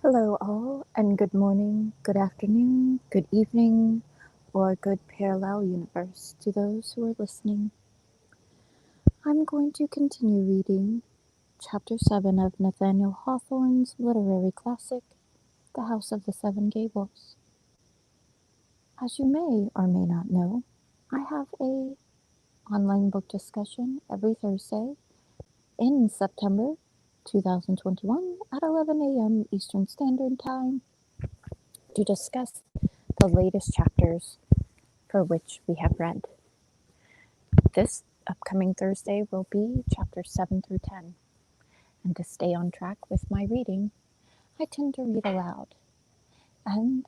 Hello, all, and good morning, good afternoon, good evening, or good parallel universe to those who are listening. I'm going to continue reading Chapter 7 of Nathaniel Hawthorne's literary classic, The House of the Seven Gables. As you may or may not know, I have a online book discussion every Thursday in September 2021 at 11 a.m. Eastern Standard Time to discuss the latest chapters for which we have read. This upcoming Thursday will be chapters 7 through 10. And to stay on track with my reading, I tend to read aloud. And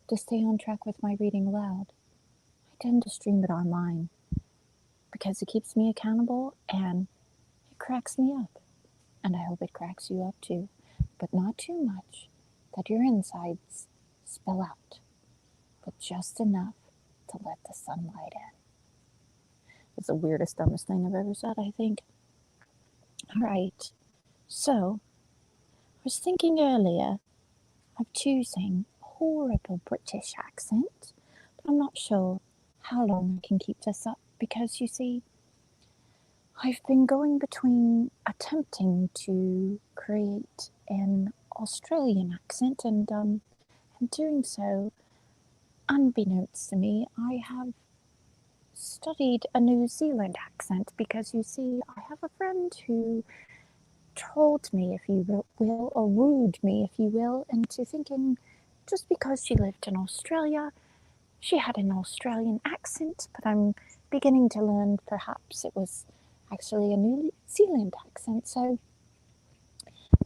to stay on track with my reading aloud, I tend to stream it online because it keeps me accountable and it cracks me up. And I hope it cracks you up too, but not too much that your insides spill out, but just enough to let the sunlight in. It's the weirdest, dumbest thing I've ever said, I think. Alright, so I was thinking earlier of choosing a horrible British accent, but I'm not sure how long I can keep this up because you see, I've been going between attempting to create an Australian accent and doing so, unbeknownst to me, I have studied a New Zealand accent because you see, I have a friend who trolled me, if you will, or wooed me, if you will, into thinking just because she lived in Australia, she had an Australian accent, but I'm beginning to learn perhaps it was actually a New Zealand accent. So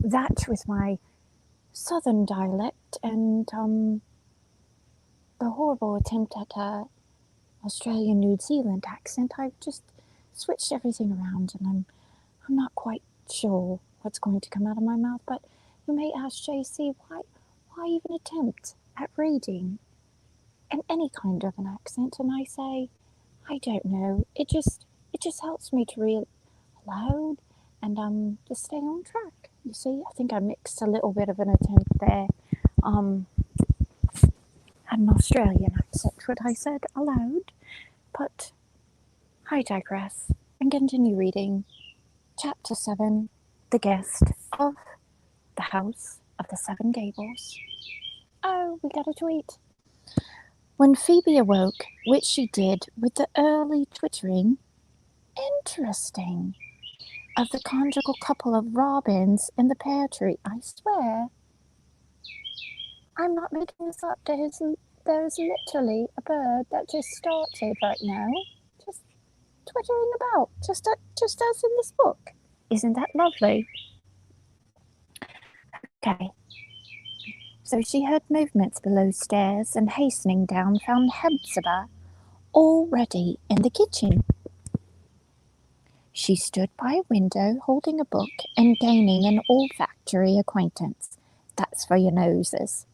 that with my southern dialect and the horrible attempt at a Australian New Zealand accent, I've just switched everything around and I'm not quite sure what's going to come out of my mouth, but you may ask JC, why even attempt at reading in any kind of an accent? And I say, I don't know. It just helps me to read aloud and to stay on track. You see, I think I mixed a little bit of an attempt there. At an Australian accent, what I said aloud, but I digress and continue reading. Chapter 7, The Guest of the House of the Seven Gables. Oh, we got a tweet. When Phoebe awoke, which she did with the early twittering, interesting, of the conjugal couple of robins in the pear tree, I swear. I'm not making this up. There's literally a bird that just started right now, just twittering about, just as in this book. Isn't that lovely? Okay. So she heard movements below stairs and hastening down found Hepzibah already in the kitchen. She stood by a window holding a book and gaining an olfactory acquaintance, that's for your noses,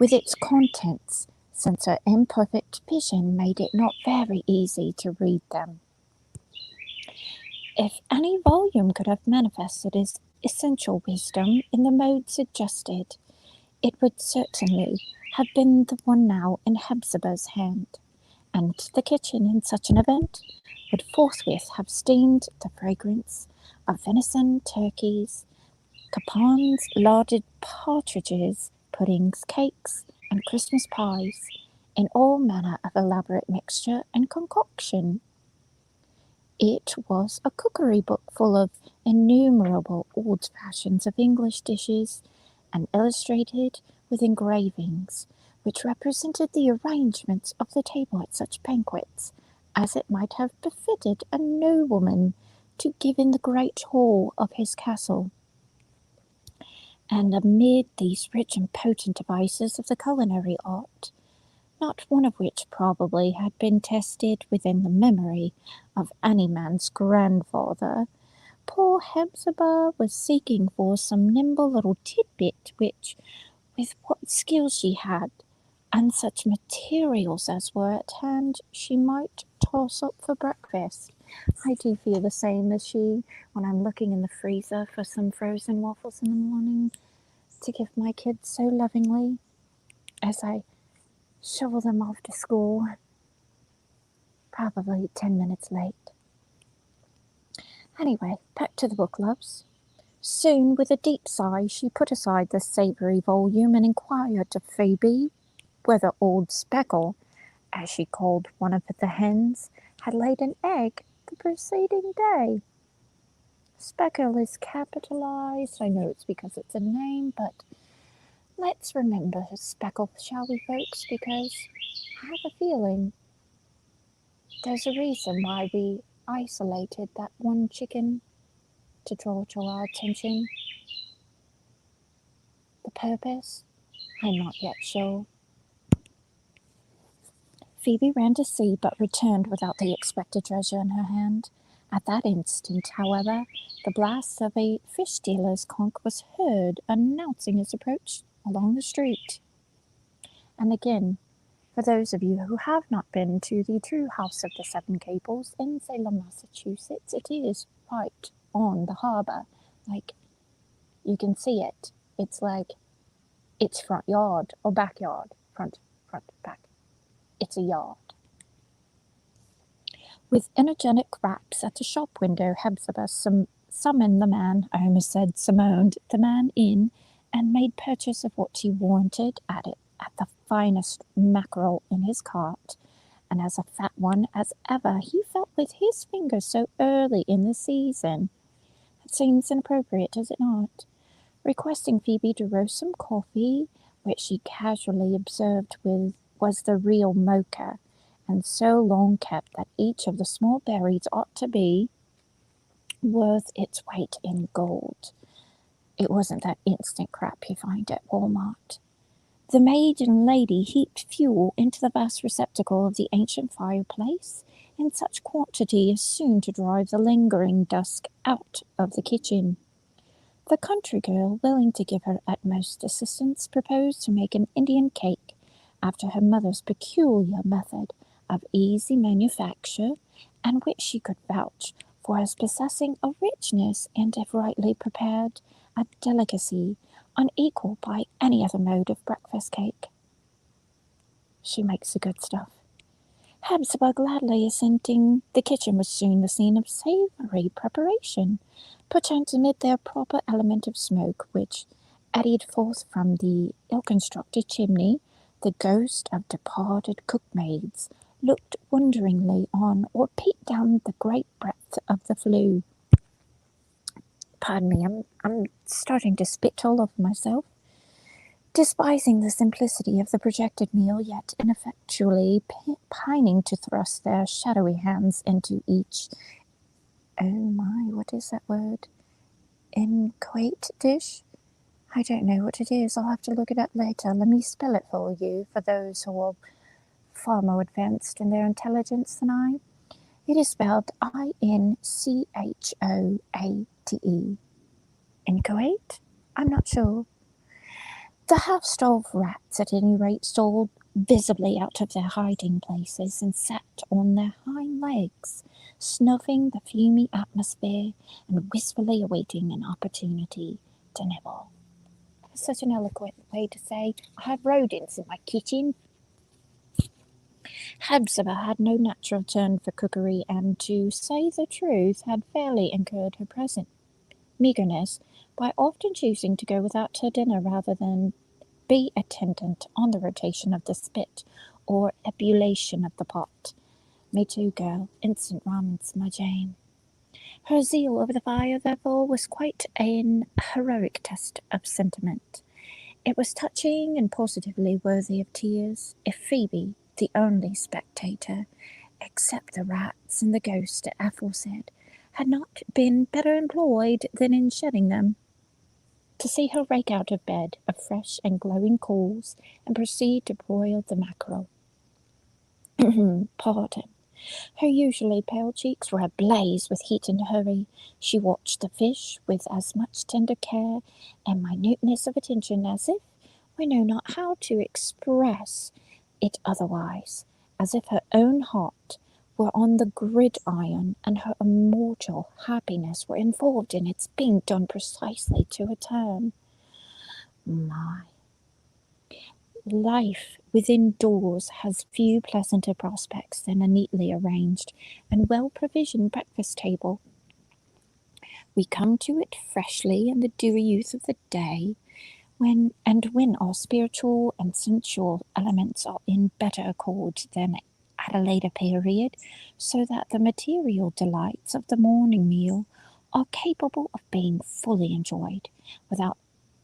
with its contents, since her imperfect vision made it not very easy to read them. If any volume could have manifested its essential wisdom in the mode suggested, it would certainly have been the one now in Hepzibah's hand, and the kitchen in such an event would forthwith have steamed the fragrance of venison, turkeys, capons, larded partridges, puddings, cakes, and Christmas pies, in all manner of elaborate mixture and concoction. It was a cookery book full of innumerable old fashions of English dishes, and illustrated with engravings, which represented the arrangements of the table at such banquets, as it might have befitted a nobleman to give in the great hall of his castle. And amid these rich and potent devices of the culinary art, not one of which probably had been tested within the memory of any man's grandfather, poor Hepzibah was seeking for some nimble little tidbit which, with what skill she had, and such materials as were at hand, she might toss up for breakfast. I do feel the same as she when I'm looking in the freezer for some frozen waffles in the morning. to give my kids so lovingly as I shovel them off to school, probably 10 minutes late. Anyway, back to the book, loves. Soon, with a deep sigh, she put aside the savoury volume and inquired of Phoebe whether old Speckle, as she called one of the hens, had laid an egg the preceding day. Speckle is capitalized. I know it's because it's a name, but let's remember Speckle, shall we, folks? Because I have a feeling there's a reason why we isolated that one chicken to draw to our attention. The purpose? I'm not yet sure. Phoebe ran to see, but returned without the expected treasure in her hand. At that instant, however, the blast of a fish dealer's conch was heard announcing its approach along the street. And again, for those of you who have not been to the true House of the Seven Gables in Salem, Massachusetts, it is right on the harbour. Like, you can see it. It's like, it's front yard or backyard. Front, back. It's a yard. With energetic raps at the shop window, Hepzibah summoned the man, I almost said summoned the man in, and made purchase of what he wanted at the finest mackerel in his cart, and as a fat one as ever he felt with his fingers so early in the season. It seems inappropriate, does it not? Requesting Phoebe to roast some coffee, which she casually observed was the real mocha, and so long kept that each of the small berries ought to be worth its weight in gold. It wasn't that instant crap you find at Walmart. The maiden lady heaped fuel into the vast receptacle of the ancient fireplace in such quantity as soon to drive the lingering dusk out of the kitchen. The country girl, willing to give her utmost assistance, proposed to make an Indian cake after her mother's peculiar method of easy manufacture, and which she could vouch for as possessing a richness and, if rightly prepared, a delicacy unequalled by any other mode of breakfast cake. She makes the good stuff. Hepzibah gladly assenting, the kitchen was soon the scene of savoury preparation, perchance amid their proper element of smoke, which eddied forth from the ill-constructed chimney. The ghost of departed cookmaids looked wonderingly on, or peeped down the great breadth of the flue. Pardon me, I'm starting to spit all over myself. Despising the simplicity of the projected meal, yet ineffectually pining to thrust their shadowy hands into each, oh my, what is that word? Inchoate dish? I don't know what it is. I'll have to look it up later. Let me spell it for you, for those who are far more advanced in their intelligence than I. It is spelled Inchoate. Inchoate? I'm not sure. The half-starved rats, at any rate, stole visibly out of their hiding places and sat on their hind legs, snuffing the fumy atmosphere and wistfully awaiting an opportunity to nibble. Such an eloquent way to say, I have rodents in my kitchen. Hepzibah had no natural turn for cookery, and, to say the truth, had fairly incurred her present meagreness by often choosing to go without her dinner rather than be attendant on the rotation of the spit or ebullition of the pot. Me too, girl. Instant ramen's my jam. Her zeal over the fire, therefore, was quite an heroic test of sentiment. It was touching and positively worthy of tears, if Phoebe, the only spectator, except the rats and the ghost aforesaid, had not been better employed than in shedding them. To see her rake out of bed of fresh and glowing coals, and proceed to broil the mackerel. Pardon. Her usually pale cheeks were ablaze with heat and hurry. She watched the fish with as much tender care and minuteness of attention as if, we know not how to express it otherwise, as if her own heart were on the gridiron and her immortal happiness were involved in its being done precisely to a turn. My. Life within doors has few pleasanter prospects than a neatly arranged and well-provisioned breakfast table. We come to it freshly in the dewy youth of the day, when our spiritual and sensual elements are in better accord than at a later period, so that the material delights of the morning meal are capable of being fully enjoyed without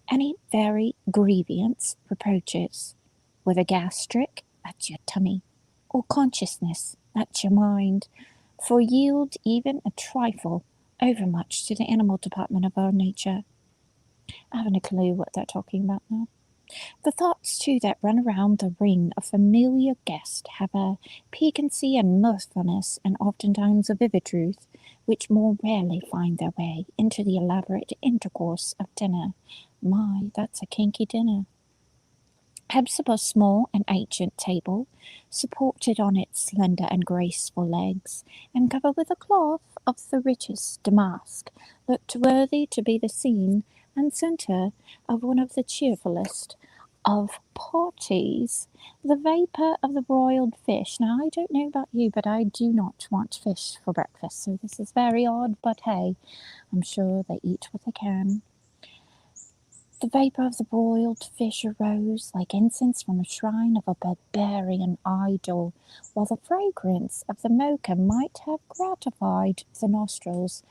any very grievous reproaches, whether gastric at your tummy or consciousness at your mind, for yield even a trifle overmuch to the animal department of our nature. I haven't a clue what they're talking about now. The thoughts, too, that run around the ring of familiar guest have a piquancy and mirthfulness, and oftentimes a vivid truth, which more rarely find their way into the elaborate intercourse of dinner. My, that's a kinky dinner. Hepzibah's small and ancient table, supported on its slender and graceful legs, and covered with a cloth of the richest damask, looked worthy to be the scene and centre of one of the cheerfullest of parties. The vapour of the broiled fish. Now, I don't know about you, but I do not want fish for breakfast, so this is very odd, but hey, I'm sure they eat what they can. The vapour of the broiled fish arose like incense from a shrine of a barbarian idol, while the fragrance of the mocha might have gratified the nostrils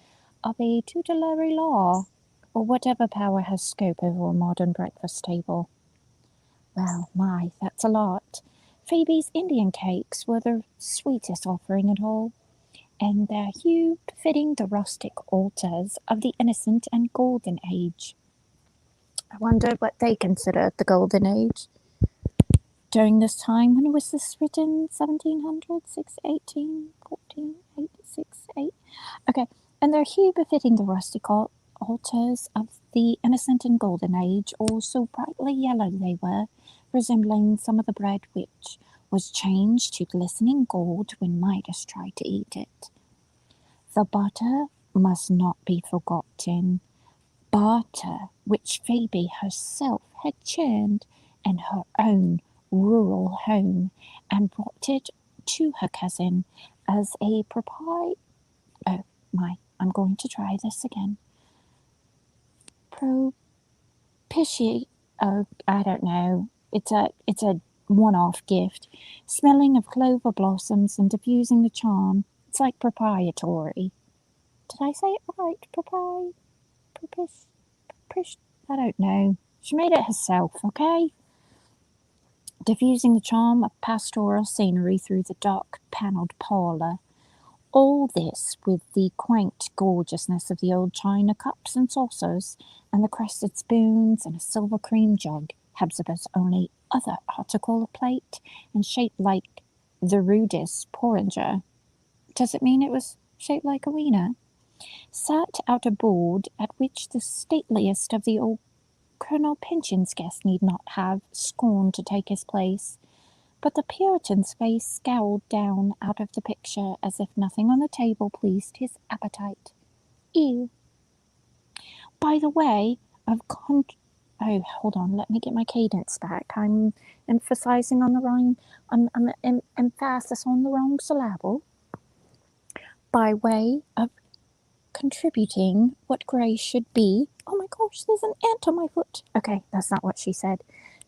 of a tutelary law, or whatever power has scope over a modern breakfast table. Well, my, that's a lot. Phoebe's Indian cakes were the sweetest offering at all, and their hue befitting the rustic altars of the innocent and golden age. I wonder what they considered the golden age. During this time, when was this written? 1700, 18, 14, 8, 6, 8. Okay, and their hue befitting the rustic altars of the innocent and golden age, all so brightly yellow they were, resembling some of the bread which was changed to glistening gold when Midas tried to eat it. The butter must not be forgotten. Butter which Phoebe herself had churned in her own rural home, and brought it to her cousin as a oh my, I'm going to try this again. Propitiate, oh, I don't know. It's a one-off gift, smelling of clover blossoms and diffusing the charm. It's like proprietary. Did I say it right? I don't know. She made it herself, okay? Diffusing the charm of pastoral scenery through the dark panelled parlour. All this with the quaint gorgeousness of the old china cups and saucers, and the crested spoons, and a silver cream jug, Hepzibah's only other article of plate, and shaped like the rudest porringer. Does it mean it was shaped like a wiener? Sat out a board at which the stateliest of the old Colonel Pinchin's guest need not have scorned to take his place, but the Puritan's face scowled down out of the picture as if nothing on the table pleased his appetite. Ew. By the way of oh, hold on, let me get my cadence back. I'm emphasizing on the wrong, I'm emphasis on the wrong syllable. By way of contributing what grace should be. Oh my gosh, there's an ant on my foot. Okay, that's not what she said.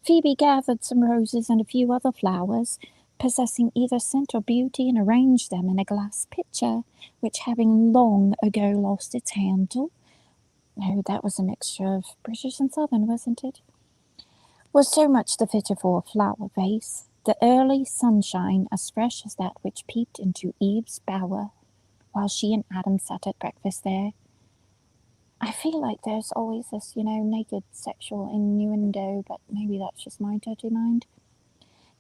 Phoebe gathered some roses and a few other flowers, possessing either scent or beauty, and arranged them in a glass pitcher, which having long ago lost its handle, oh, that was a mixture of British and Southern, wasn't it? Was so much the fitter for a flower vase, the early sunshine as fresh as that which peeped into Eve's bower, while she and Adam sat at breakfast there. I feel like there's always this, naked sexual innuendo, but maybe that's just my dirty mind.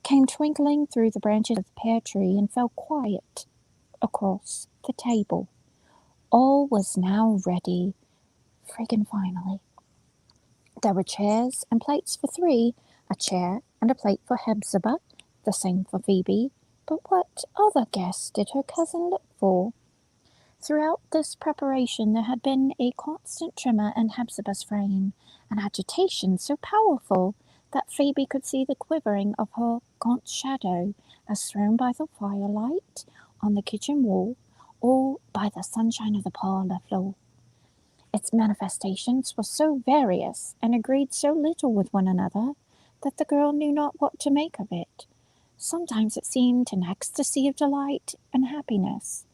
Came twinkling through the branches of the pear tree and fell quiet across the table. All was now ready, friggin' finally. There were chairs and plates for three, a chair and a plate for Hepzibah, the same for Phoebe. But what other guest did her cousin look for? Throughout this preparation there had been a constant tremor in Hepzibah's frame, an agitation so powerful that Phoebe could see the quivering of her gaunt shadow as thrown by the firelight on the kitchen wall or by the sunshine of the parlour floor. Its manifestations were so various and agreed so little with one another that the girl knew not what to make of it. Sometimes it seemed an ecstasy of delight and happiness.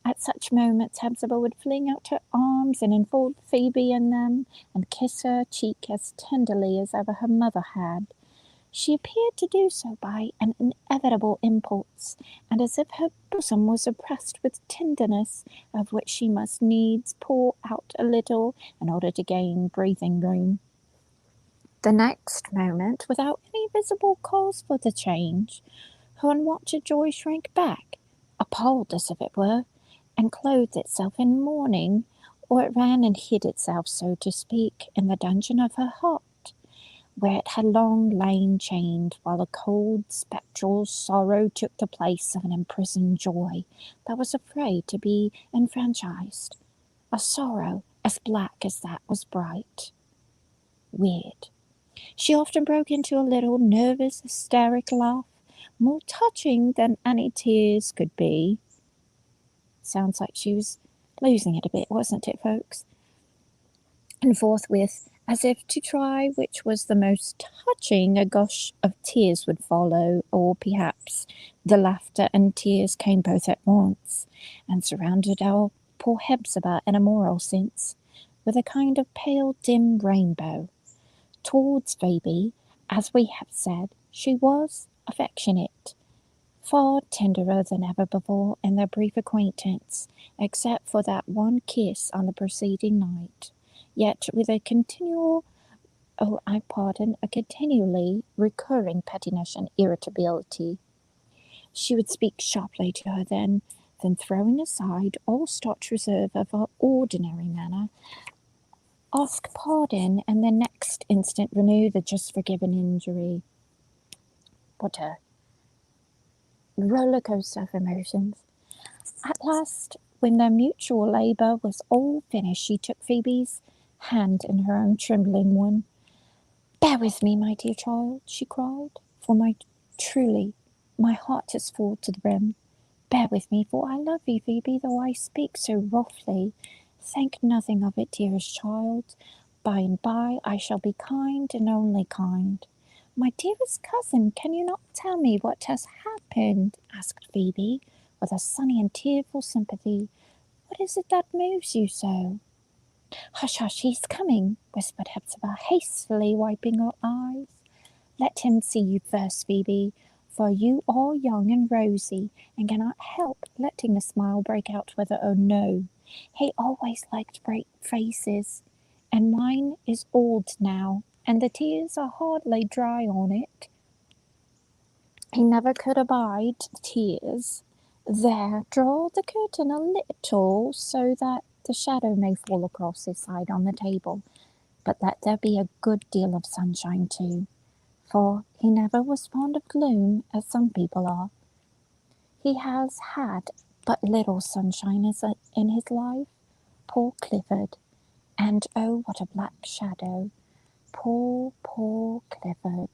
At such moments Hepzibah would fling out her arms and enfold Phoebe in them, and kiss her cheek as tenderly as ever her mother had. She appeared to do so by an inevitable impulse, and as if her bosom was oppressed with tenderness, of which she must needs pour out a little in order to gain breathing room. The next moment, without any visible cause for the change, her unwonted joy shrank back, appalled as if it were, and clothed itself in mourning, or it ran and hid itself, so to speak, in the dungeon of her heart, where it had long lain chained, while a cold spectral sorrow took the place of an imprisoned joy that was afraid to be enfranchised, a sorrow as black as that was bright. Weird. She often broke into a little nervous, hysteric laugh, more touching than any tears could be. Sounds like she was losing it a bit, wasn't it, folks? And forthwith, as if to try which was the most touching, a gush of tears would follow, or perhaps the laughter and tears came both at once, and surrounded our poor Hepzibah in a moral sense, with a kind of pale dim rainbow. Towards Phoebe, as we have said, she was affectionate, far tenderer than ever before in their brief acquaintance, except for that one kiss on the preceding night, yet with a continually recurring pettiness and irritability. She would speak sharply to her then throwing aside all starched reserve of her ordinary manner, ask pardon, and the next instant renew the just forgiven injury. What a roller coaster of emotions. At last, when their mutual labour was all finished, she took Phoebe's hand in her own trembling one. "Bear with me, my dear child," she cried, "for truly, my heart is full to the brim. Bear with me, for I love you, Phoebe, though I speak so roughly. Think nothing of it, dearest child. By and by I shall be kind and only kind." "My dearest cousin, can you not tell me what has happened?" asked Phoebe, with a sunny and tearful sympathy. "What is it that moves you so?" "Hush, hush, he's coming," whispered Hepzibah, hastily wiping her eyes. "Let him see you first, Phoebe, for you are young and rosy, and cannot help letting a smile break out whether or no. He always liked bright faces, and mine is old now, and the tears are hardly dry on it. He never could abide tears. There, draw the curtain a little, so that the shadow may fall across his side on the table, but let there be a good deal of sunshine too, for he never was fond of gloom, as some people are. He has had but little sunshine in his life, poor Clifford, and oh, what a black shadow! Poor, poor Clifford."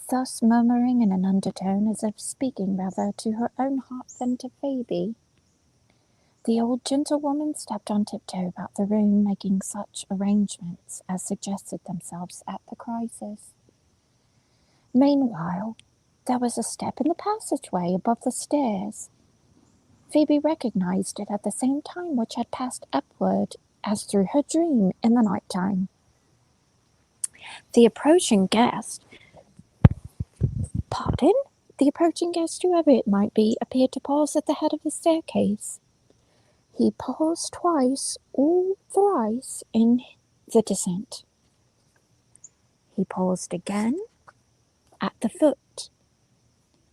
Thus murmuring in an undertone, as if speaking rather to her own heart than to Phoebe, the old gentlewoman stepped on tiptoe about the room, making such arrangements as suggested themselves at the crisis. Meanwhile, there was a step in the passageway above the stairs. Phoebe recognized it at the same time which had passed upward as through her dream in the night time. The approaching guest, whoever it might be, appeared to pause at the head of the staircase. He paused twice or thrice in the descent. He paused again at the foot.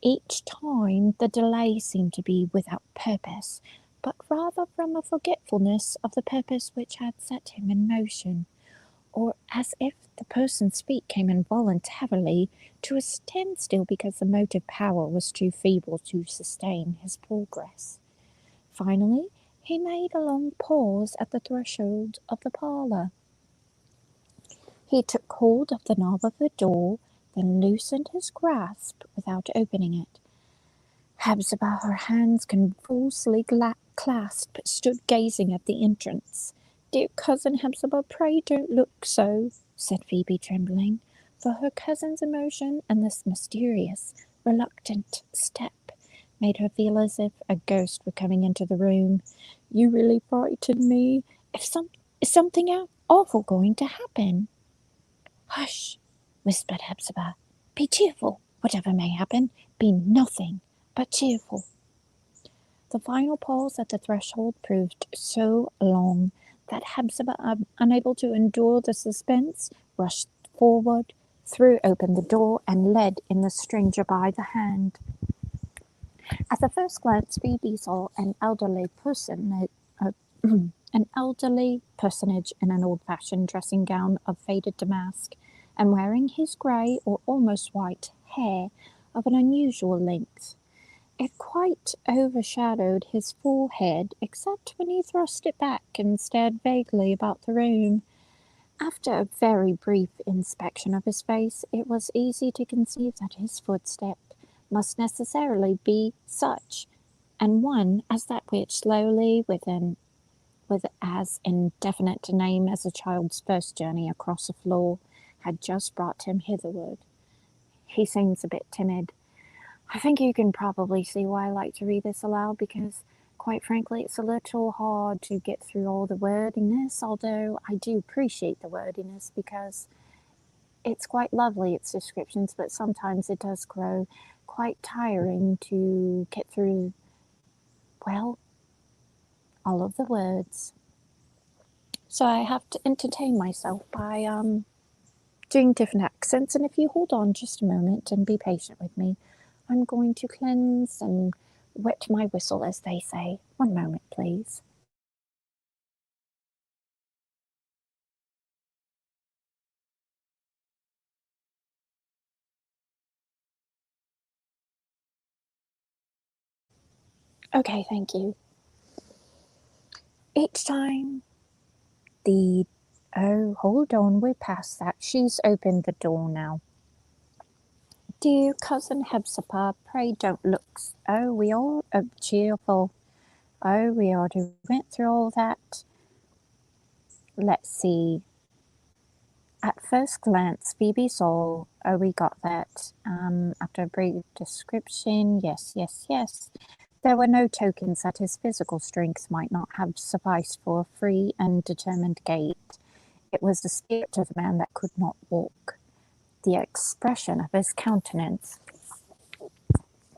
Each time the delay seemed to be without purpose, but rather from a forgetfulness of the purpose which had set him in motion, or as if the person's feet came involuntarily to a standstill because the motive power was too feeble to sustain his progress. Finally, He made a long pause at the threshold of the parlour. He took hold of the knob of the door, then loosened his grasp without opening it. Hepzibah, her hands convulsively clasped, stood gazing at the entrance. "Dear cousin Hepzibah, pray don't look so," said Phoebe, trembling, for her cousin's emotion and this mysterious, reluctant step made her feel as if a ghost were coming into the room. "You really frightened me. Is something awful going to happen?" "Hush!" whispered Hepzibah. "Be cheerful. Whatever may happen, be nothing but cheerful." The final pause at the threshold proved so long that Hepzibah, unable to endure the suspense, rushed forward, threw open the door, and led in the stranger by the hand. At the first glance, Phoebe saw an elderly personage in an old-fashioned dressing gown of faded damask, and wearing his grey or almost white hair of an unusual length. It quite overshadowed his forehead, except when he thrust it back and stared vaguely about the room. After a very brief inspection of his face, it was easy to conceive that his footstep must necessarily be such, and one as that which slowly, with as indefinite a name as a child's first journey across a floor, had just brought him hitherward. He seems a bit timid. I think you can probably see why I like to read this aloud, because, quite frankly, it's a little hard to get through all the wordiness, although I do appreciate the wordiness because it's quite lovely, its descriptions, but sometimes it does grow quite tiring to get through, well, all of the words. So I have to entertain myself by doing different accents, and if you hold on just a moment and be patient with me, I'm going to cleanse and wet my whistle, as they say. One moment, please. Okay, thank you. Each time oh, hold on, we're past that. She's opened the door now. "Dear cousin Hepzibah, pray don't look. Oh, we all cheerful. Oh, we already went through all that. Let's see. At first glance, Phoebe saw. Oh, we got that. After a brief description, yes. There were no tokens that his physical strength might not have sufficed for a free and determined gait. It was the spirit of the man that could not walk. The expression of his countenance,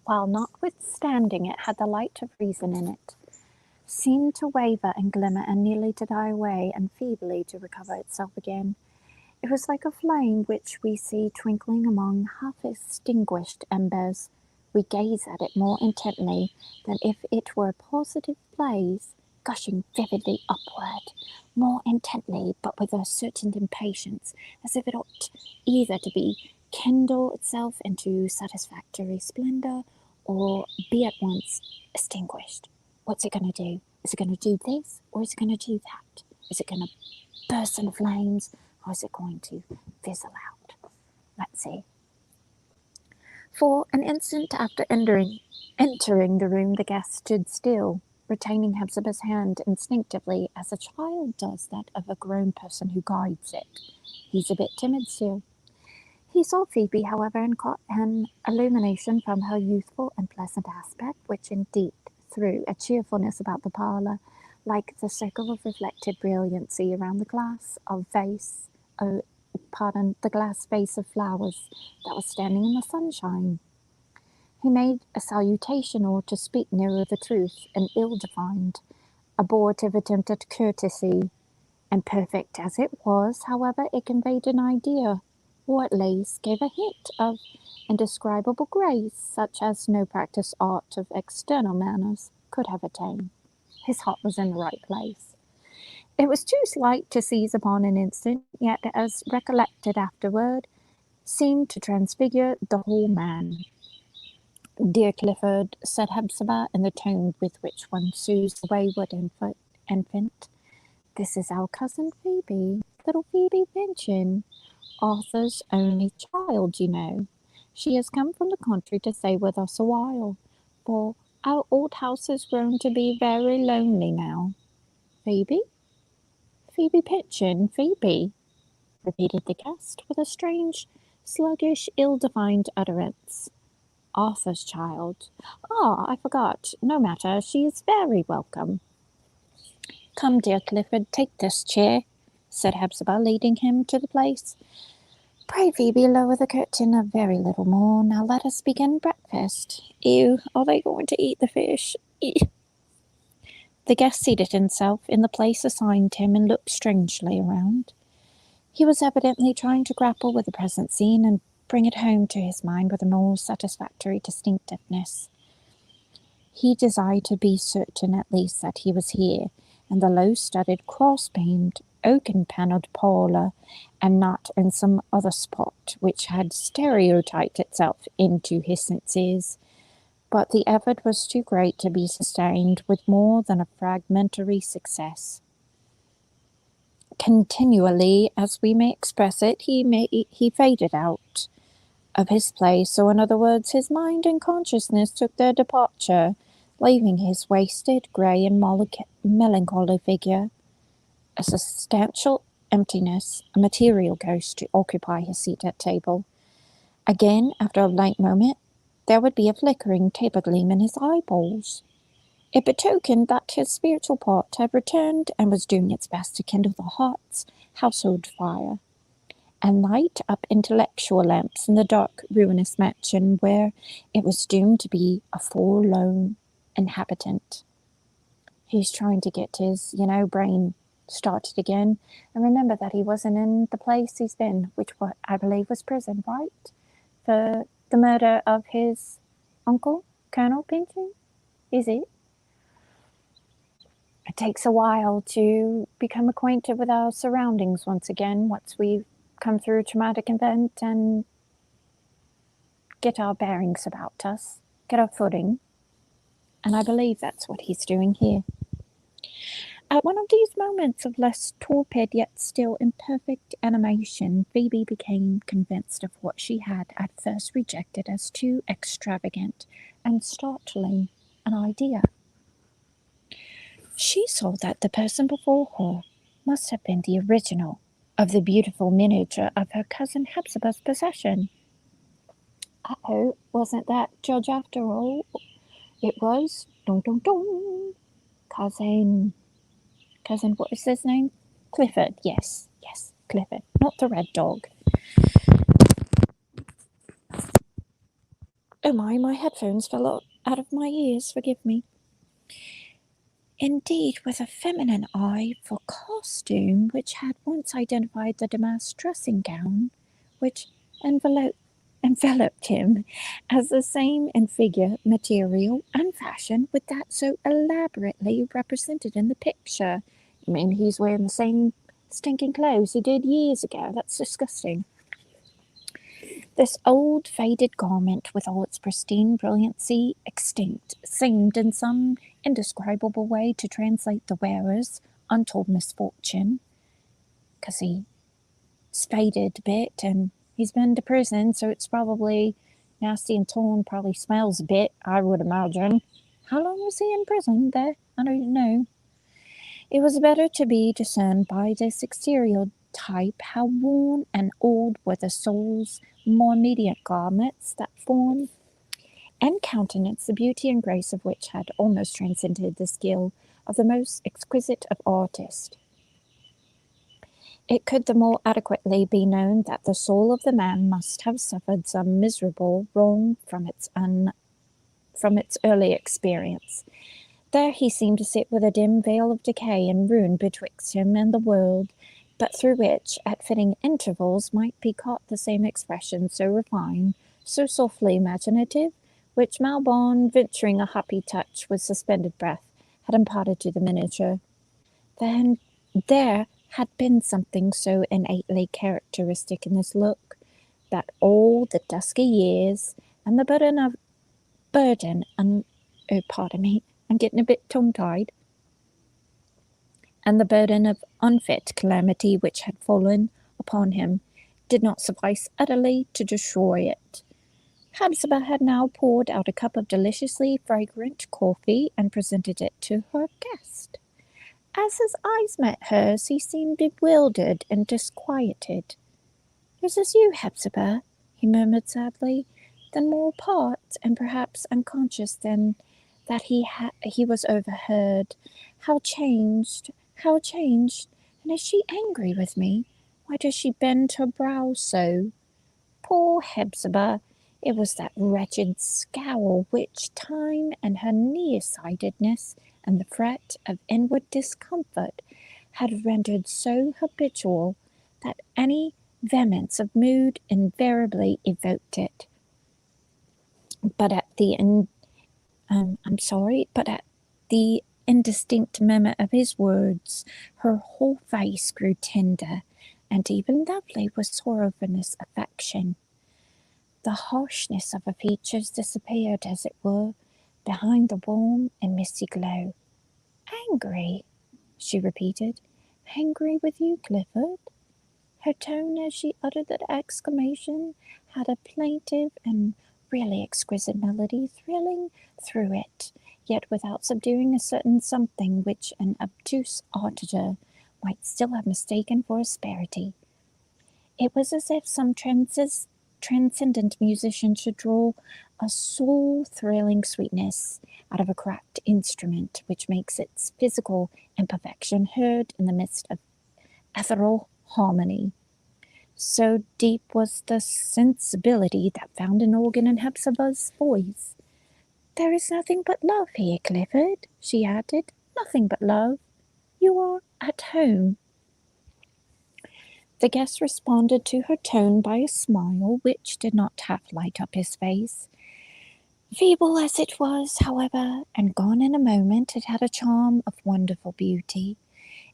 while notwithstanding it had the light of reason in it, seemed to waver and glimmer and nearly to die away and feebly to recover itself again. It was like a flame which we see twinkling among half-extinguished embers. We gaze at it more intently than if it were a positive blaze, gushing vividly upward, more intently, but with a certain impatience, as if it ought either to be kindle itself into satisfactory splendour, or be at once extinguished. What's it going to do? Is it going to do this, or is it going to do that? Is it going to burst into flames, or is it going to fizzle out? Let's see. For an instant after entering the room, the guest stood still, retaining Hepzibah's hand instinctively, as a child does that of a grown person who guides it. He's a bit timid still. He saw Phoebe, however, and caught an illumination from her youthful and pleasant aspect, which indeed threw a cheerfulness about the parlour, like the circle of reflected brilliancy around the glass vase of flowers that was standing in the sunshine. He made a salutation, or, to speak nearer the truth, an ill-defined, abortive attempt at courtesy, and perfect as it was, however, it conveyed an idea, or at least gave a hint of indescribable grace, such as no practised art of external manners could have attained. His heart was in the right place. It was too slight to seize upon an instant, yet, as recollected afterward, seemed to transfigure the whole man. "Dear Clifford," said Hepzibah, in the tone with which one soothes a wayward infant, "this is our cousin Phoebe, little Phoebe Minchin, Arthur's only child, you know. She has come from the country to stay with us a while, for our old house has grown to be very lonely now." "Phoebe? Phoebe Minchin, Phoebe," repeated the guest, with a strange, sluggish, ill-defined utterance. "Arthur's child. Ah, I forgot. No matter, she is very welcome." "Come, dear Clifford, take this chair," said Hepzibah, leading him to the place. "Pray, Phoebe, lower the curtain a very little more. Now let us begin breakfast. Ew, are they going to eat the fish? Ew." The guest seated himself in the place assigned him and looked strangely around. He was evidently trying to grapple with the present scene and bring it home to his mind with a more satisfactory distinctiveness. He desired to be certain at least that he was here, in the low-studded, cross-beamed, oaken-panelled parlour, and not in some other spot which had stereotyped itself into his senses. But the effort was too great to be sustained with more than a fragmentary success. Continually, as we may express it, he faded out of his place, so in other words, his mind and consciousness took their departure, leaving his wasted, grey, and melancholy figure, a substantial emptiness, a material ghost, to occupy his seat at table. Again, after a blank moment, there would be a flickering taper gleam in his eyeballs. It betokened that his spiritual part had returned and was doing its best to kindle the heart's household fire, and light up intellectual lamps in the dark, ruinous mansion where it was doomed to be a forlorn inhabitant. He's trying to get his, brain started again, and remember that he wasn't in the place he's been, which I believe was prison, right? For the murder of his uncle, Colonel Pinchin? Is it? It takes a while to become acquainted with our surroundings once again, once we've come through a traumatic event and get our bearings about us, get our footing. And I believe that's what he's doing here. At one of these moments of less torpid yet still imperfect animation, Phoebe became convinced of what she had at first rejected as too extravagant and startling an idea. She saw that the person before her must have been the original of the beautiful miniature of her cousin Hepzibah's possession. Uh-oh, wasn't that Judge after all? It was, dun dun dun, cousin, what is his name? Clifford, yes, Clifford, not the red dog. Oh my headphones fell out of my ears, forgive me. Indeed, with a feminine eye for costume, which had once identified the damask dressing gown, which enveloped him as the same in figure, material, and fashion with that so elaborately represented in the picture. You mean he's wearing the same stinking clothes he did years ago? That's disgusting. This old faded garment, with all its pristine brilliancy extinct, seemed in some indescribable way to translate the wearer's untold misfortune, 'cause he's faded a bit, and he's been to prison, so it's probably nasty and torn, probably smells a bit, I would imagine. How long was he in prison there? I don't know. It was better to be discerned by this exterior type how worn and old were the soul's more immediate garments, that form and countenance, the beauty and grace of which had almost transcended the skill of the most exquisite of artists. It could the more adequately be known that the soul of the man must have suffered some miserable wrong from its early experience. There he seemed to sit with a dim veil of decay and ruin betwixt him and the world, but through which, at fitting intervals, might be caught the same expression so refined, so softly imaginative, which Malbon, venturing a happy touch with suspended breath, had imparted to the miniature. Then there had been something so innately characteristic in his look, that all the dusky years and the burden burden and, oh, pardon me, I'm getting a bit tongue-tied, and the burden of unfit calamity which had fallen upon him did not suffice utterly to destroy it. Hepzibah had now poured out a cup of deliciously fragrant coffee and presented it to her guest. As his eyes met hers, he seemed bewildered and disquieted. "Is this you, Hepzibah?" he murmured sadly, then more apart and perhaps unconscious than that he was overheard. How changed, how changed! And is she angry with me? Why does she bend her brow so? Poor Hepzibah! It was that wretched scowl which time and her near-sightedness and the fret of inward discomfort had rendered so habitual that any vehemence of mood invariably evoked it. But at the indistinct murmur of his words, her whole face grew tender and even lovely with sorrowfulness affection. The harshness of her features disappeared, as it were, behind the warm and misty glow. "Angry?" she repeated. "Angry with you, Clifford?" Her tone as she uttered that exclamation had a plaintive and really exquisite melody thrilling through it, yet without subduing a certain something which an obtuse auditor might still have mistaken for asperity. It was as if some transcendent musician should draw a soul-thrilling sweetness out of a cracked instrument which makes its physical imperfection heard in the midst of ethereal harmony. So deep was the sensibility that found an organ in Hepzibah's voice. "There is nothing but love here, Clifford," she added, "nothing but love. You are at home." The guest responded to her tone by a smile which did not half light up his face. Feeble as it was, however, and gone in a moment, it had a charm of wonderful beauty.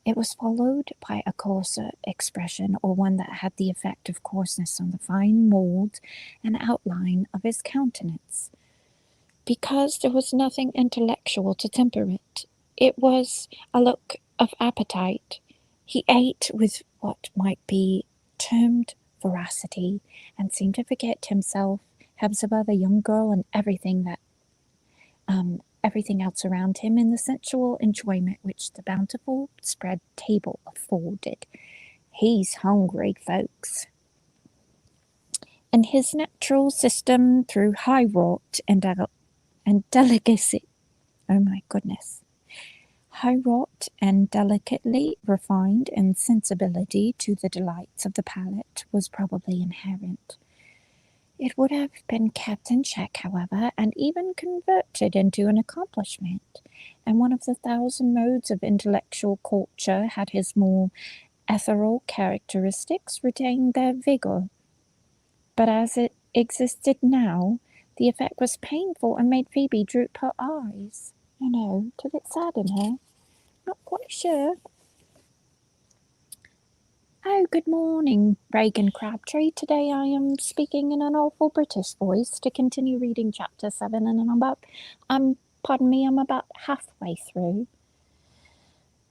It was followed by a coarser expression, or one that had the effect of coarseness on the fine mould and outline of his countenance, because there was nothing intellectual to temper it. It was a look of appetite. He ate with what might be termed voracity, and seemed to forget himself, Hepzibah, the young girl, and everything else around him in the sensual enjoyment which the bountiful spread table afforded. "He's hungry, folks." And his natural system, through high wrought and delicacy, oh my goodness, high wrought and delicately refined in sensibility to the delights of the palate, was probably inherent. It would have been kept in check, however, and even converted into an accomplishment, and one of the 1,000 modes of intellectual culture had his more ethereal characteristics retained their vigour. But as it existed now, the effect was painful and made Phoebe droop her eyes. Did it sadden her? Not quite sure. "Oh, good morning, Regan Crabtree. Today I am speaking in an awful British voice to continue reading chapter 7, and I'm about halfway through.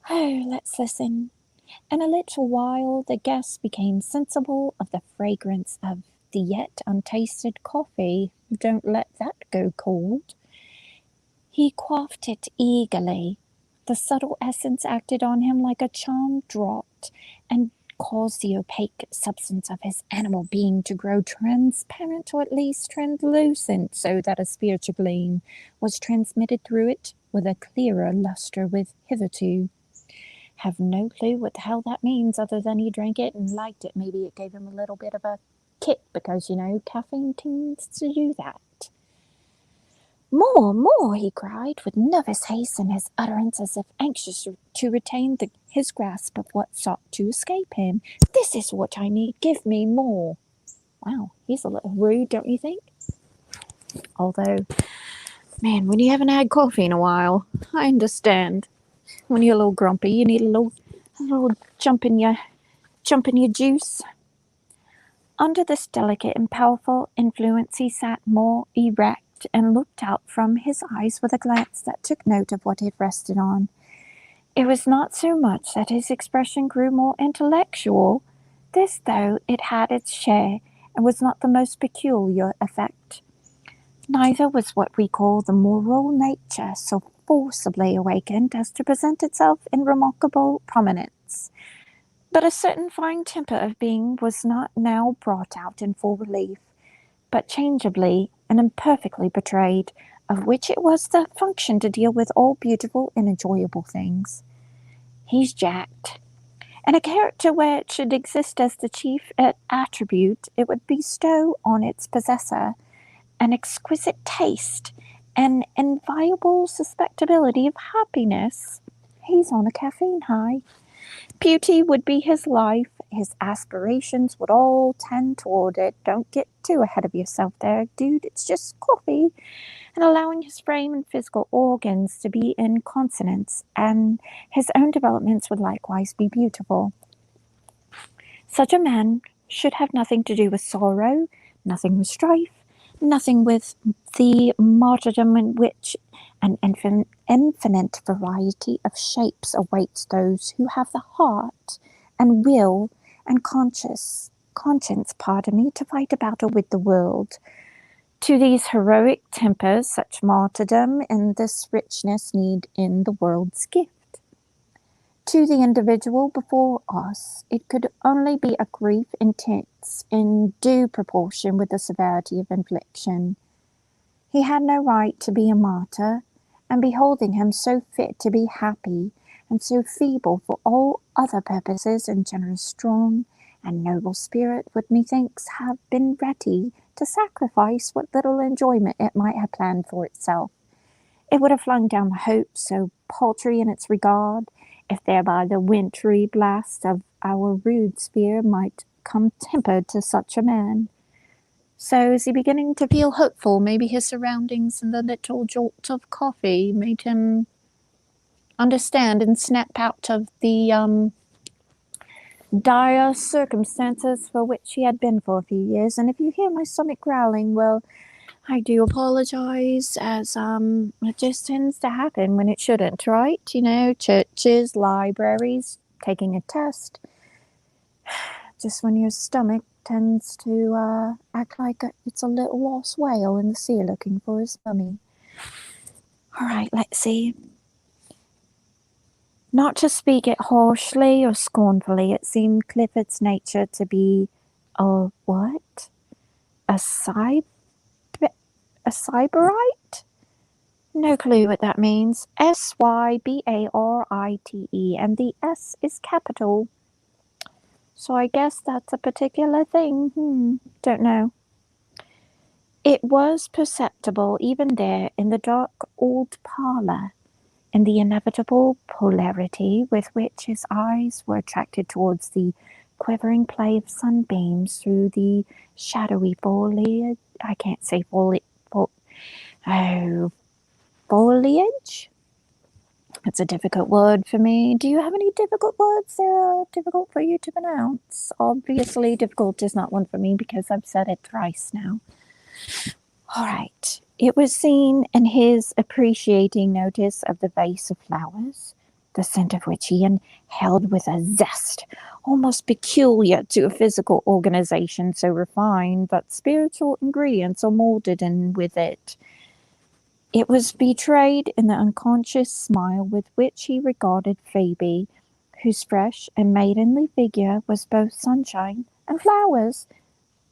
Oh, let's listen." In a little while the guest became sensible of the fragrance of the yet untasted coffee. Don't let that go cold. He quaffed it eagerly. The subtle essence acted on him like a charmed draught, and caused the opaque substance of his animal being to grow transparent, or at least translucent, so that a spiritual gleam was transmitted through it with a clearer lustre with hitherto. Have no clue what the hell that means, other than he drank it and liked it. Maybe it gave him a little bit of a kick, because, caffeine tends to do that. "More, more!" he cried, with nervous haste in his utterance, as if anxious to retain his grasp of what sought to escape him. "This is what I need. Give me more." Wow, he's a little rude, don't you think? Although, man, when you haven't had coffee in a while, I understand. When you're a little grumpy, you need a little jump in your juice. Under this delicate and powerful influence he sat more erect stopped and looked out from his eyes with a glance that took note of what it rested on. It was not so much that his expression grew more intellectual. This, though, it had its share, and was not the most peculiar effect. Neither was what we call the moral nature so forcibly awakened as to present itself in remarkable prominence. But a certain fine temper of being was not now brought out in full relief, but changeably and imperfectly betrayed, of which it was the function to deal with all beautiful and enjoyable things. He's jacked, and a character where it should exist as the chief attribute, it would bestow on its possessor an exquisite taste, an inviolable susceptibility of happiness. He's on a caffeine high. Beauty would be his life. His aspirations would all tend toward it. Don't get too ahead of yourself there, dude. It's just coffee. And allowing his frame and physical organs to be in consonance, and his own developments would likewise be beautiful. Such a man should have nothing to do with sorrow, nothing with strife, nothing with the martyrdom in which an infinite variety of shapes awaits those who have the heart and will and conscience, to fight a battle with the world. To these heroic tempers, such martyrdom and this richness need in the world's gift. To the individual before us, it could only be a grief intense in due proportion with the severity of infliction. He had no right to be a martyr, and beholding him so fit to be happy, and so feeble for all other purposes, and generous, strong, and noble spirit would methinks have been ready to sacrifice what little enjoyment it might have planned for itself. It would have flung down the hope so paltry in its regard, if thereby the wintry blast of our rude sphere might come tempered to such a man. So is he beginning to feel hopeful? Maybe his surroundings and the little jolt of coffee made him understand and snap out of the dire circumstances for which he had been for a few years. And if you hear my stomach growling, well, I do apologize, as it just tends to happen when it shouldn't, right? You know, churches, libraries, taking a test. Just when your stomach tends to act like it's a little lost whale in the sea looking for his mummy. All right, let's see. Not to speak it harshly or scornfully, it seemed Clifford's nature to be a what? A sybarite? No clue what that means. Sybarite, and the S is capital. So I guess that's a particular thing. Don't know. It was perceptible even there in the dark old parlour, in the inevitable polarity with which his eyes were attracted towards the quivering play of sunbeams through the shadowy foliage. I can't say foliage. It's a difficult word for me. Do you have any difficult words that are difficult for you to pronounce? Obviously, difficult is not one for me because I've said it thrice now. All right. It was seen in his appreciating notice of the vase of flowers, the scent of which he inhaled with a zest almost peculiar to a physical organization so refined that spiritual ingredients are molded in with it. It was betrayed in the unconscious smile with which he regarded Phoebe, whose fresh and maidenly figure was both sunshine and flowers,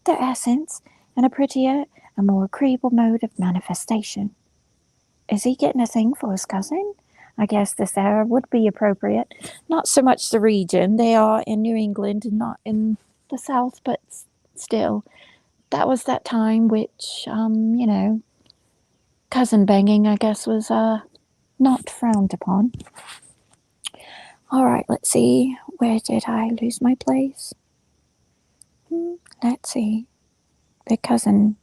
their essence, and a prettier and more agreeable mode of manifestation. Is he getting a thing for his cousin? I guess this era would be appropriate. Not so much the region. They are in New England and not in the South, but still. That was that time which, cousin banging, I guess, was not frowned upon. All right, let's see. Where did I lose my place? Let's see. The cousin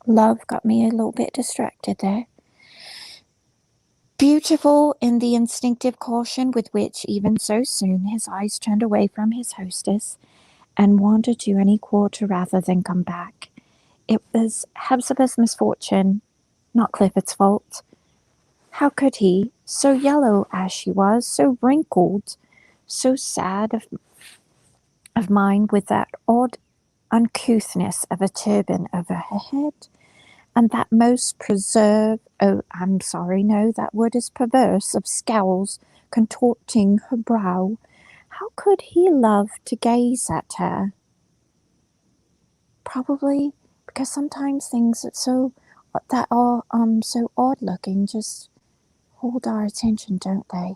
love got me a little bit distracted there. Beautiful in the instinctive caution with which, even so soon, his eyes turned away from his hostess and wandered to any quarter rather than come back. It was Hepzibah's misfortune, not Clifford's fault. How could he, so yellow as she was, so wrinkled, so sad of mind, with that odd uncouthness of a turban over her head, and that most I'm sorry, no, that word is perverse, of scowls contorting her brow, how could he love to gaze at her? Probably because sometimes things that are so odd looking just hold our attention, don't they?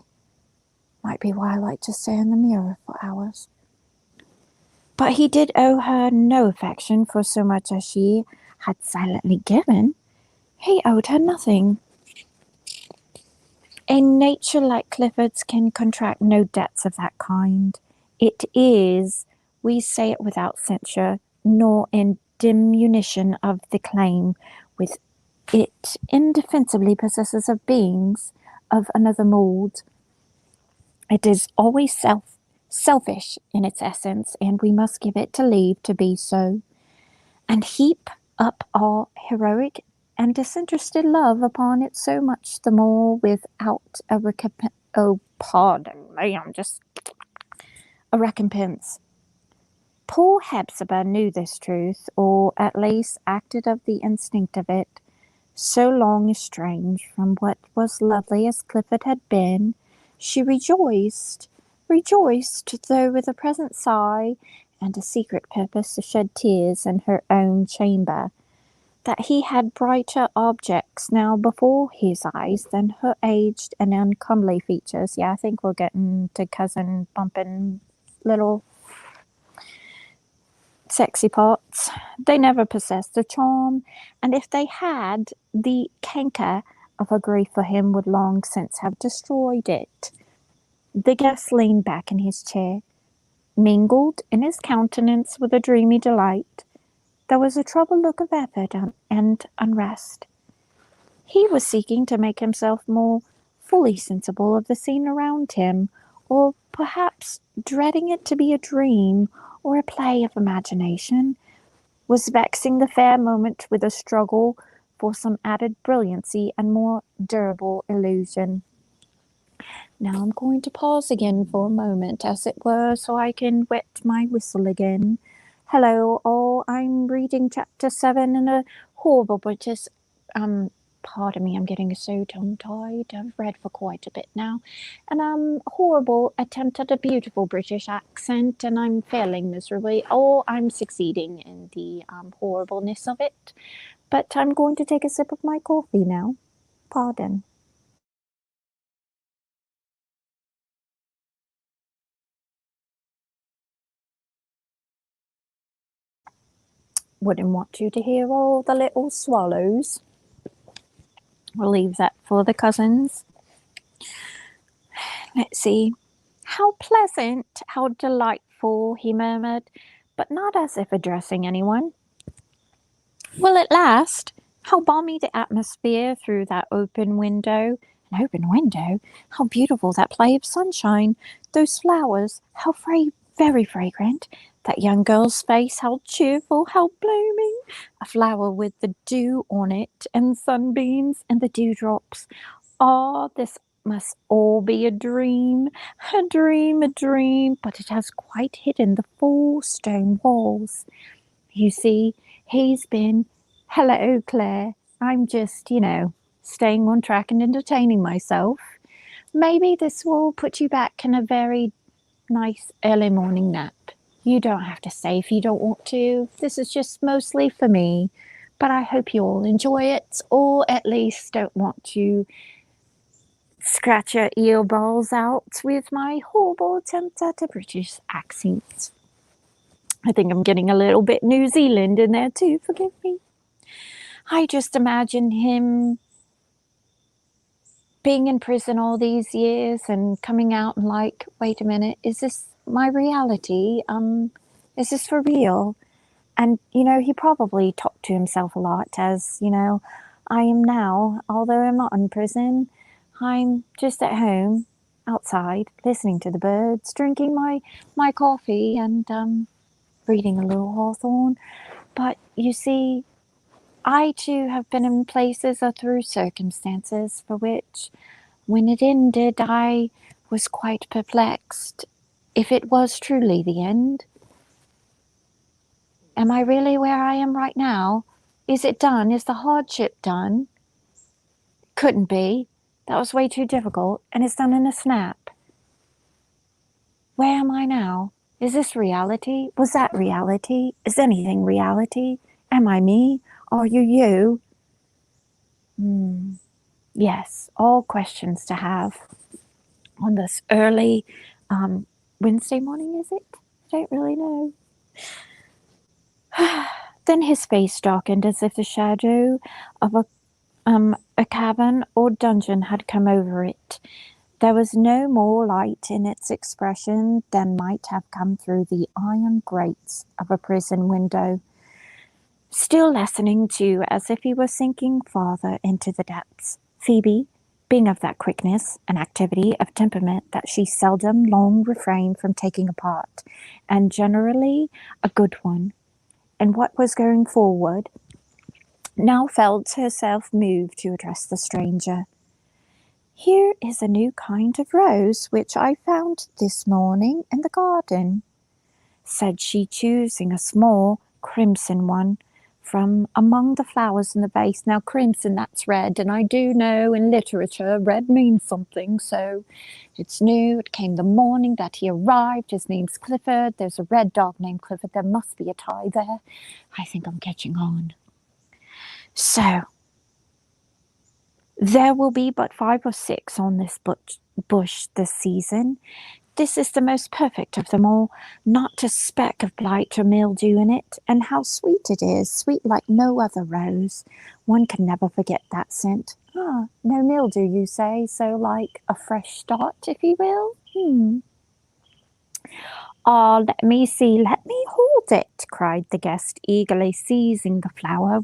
Might be why I like to stare in the mirror for hours. But he did owe her no affection for so much as she had silently given. He owed her nothing. A nature like Clifford's can contract no debts of that kind. It is, we say it without censure, nor in diminution of the claim with it indefensibly possesses of beings of another mould. It is always selfish in its essence, and we must give it to leave to be so, and heap up our heroic and disinterested love upon it so much the more without a recompense. Oh, pardon me, a recompense. Poor Hepzibah knew this truth, or at least acted of the instinct of it. So long estranged from what was lovely as Clifford had been, she rejoiced, though with a present sigh, and a secret purpose to shed tears in her own chamber, that he had brighter objects now before his eyes than her aged and uncomely features. Yeah, I think we're getting to cousin bumping little sexy parts. They never possessed the charm, and if they had, the canker of her grief for him would long since have destroyed it. The guest leaned back in his chair, mingled in his countenance with a dreamy delight. There was a troubled look of effort and unrest. He was seeking to make himself more fully sensible of the scene around him, or perhaps dreading it to be a dream or a play of imagination, was vexing the fair moment with a struggle for some added brilliancy and more durable illusion. Now I'm going to pause again for a moment, as it were, so I can wet my whistle again. Hello, all. I'm reading chapter 7 in a horrible British, pardon me, I'm getting so tongue-tied. I've read for quite a bit now. And horrible attempt at a beautiful British accent, and I'm failing miserably. Or I'm succeeding in the horribleness of it. But I'm going to take a sip of my coffee now. Pardon. Wouldn't want you to hear all the little swallows. We'll leave that for the cousins. Let's see. How pleasant, how delightful, he murmured, but not as if addressing anyone. Will it last? How balmy the atmosphere through that open window. An open window? How beautiful that play of sunshine. Those flowers, how very fragrant. That young girl's face, how cheerful, how blooming. A flower with the dew on it, and sunbeams, and the dewdrops. Ah, this must all be a dream, a dream, but it has quite hidden the 4 stone walls. You see, he's been, hello, Claire. I'm just, staying on track and entertaining myself. Maybe this will put you back in a very nice early morning nap. You don't have to stay if you don't want to. This is just mostly for me. But I hope you all enjoy it, or at least don't want to scratch your earballs out with my horrible attempt at a British accent. I think I'm getting a little bit New Zealand in there too, forgive me. I just imagine him being in prison all these years and coming out and like, wait a minute, is this my reality? Is this for real? And, he probably talked to himself a lot as, I am now, although I'm not in prison, I'm just at home, outside, listening to the birds, drinking my coffee and reading a little Hawthorne. But you see, I too have been in places or through circumstances for which, when it ended, I was quite perplexed. If it was truly the end, am I really where I am right now? Is it done? Is the hardship done? Couldn't be. That was way too difficult, and it's done in a snap. Where am I now? Is this reality? Was that reality? Is anything reality? Am I me? Are you you? Yes, all questions to have on this early Wednesday morning, is it? I don't really know. Then his face darkened as if the shadow of a cavern or dungeon had come over it. There was no more light in its expression than might have come through the iron grates of a prison window. Still lessening, too, as if he were sinking farther into the depths. Phoebe, being of that quickness and activity of temperament that she seldom long refrained from taking a part, and generally a good one, in what was going forward, now felt herself moved to address the stranger. "Here is a new kind of rose which I found this morning in the garden," said she, choosing a small crimson one from among the flowers in the vase. Now, crimson, that's red, and I do know in literature red means something, so it's new. It came the morning that he arrived. His name's Clifford. There's a red dog named Clifford. There must be a tie there. I think I'm catching on. So, there will be but 5 or 6 on this bush this season. This is the most perfect of them all, not a speck of blight or mildew in it, and how sweet it is, sweet like no other rose. One can never forget that scent. Ah, no mildew, you say, so like a fresh start, if you will? Ah, let me see, let me hold it, cried the guest, eagerly seizing the flower,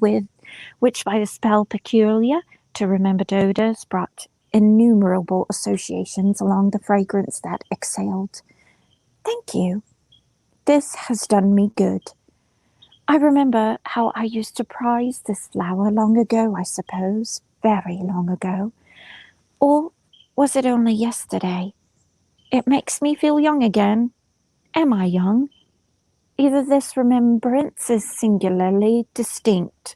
which by a spell peculiar to remembered odours brought innumerable associations along the fragrance that exhaled. Thank you. This has done me good. I remember how I used to prize this flower long ago, I suppose, very long ago. Or was it only yesterday? It makes me feel young again. Am I young? Either this remembrance is singularly distinct,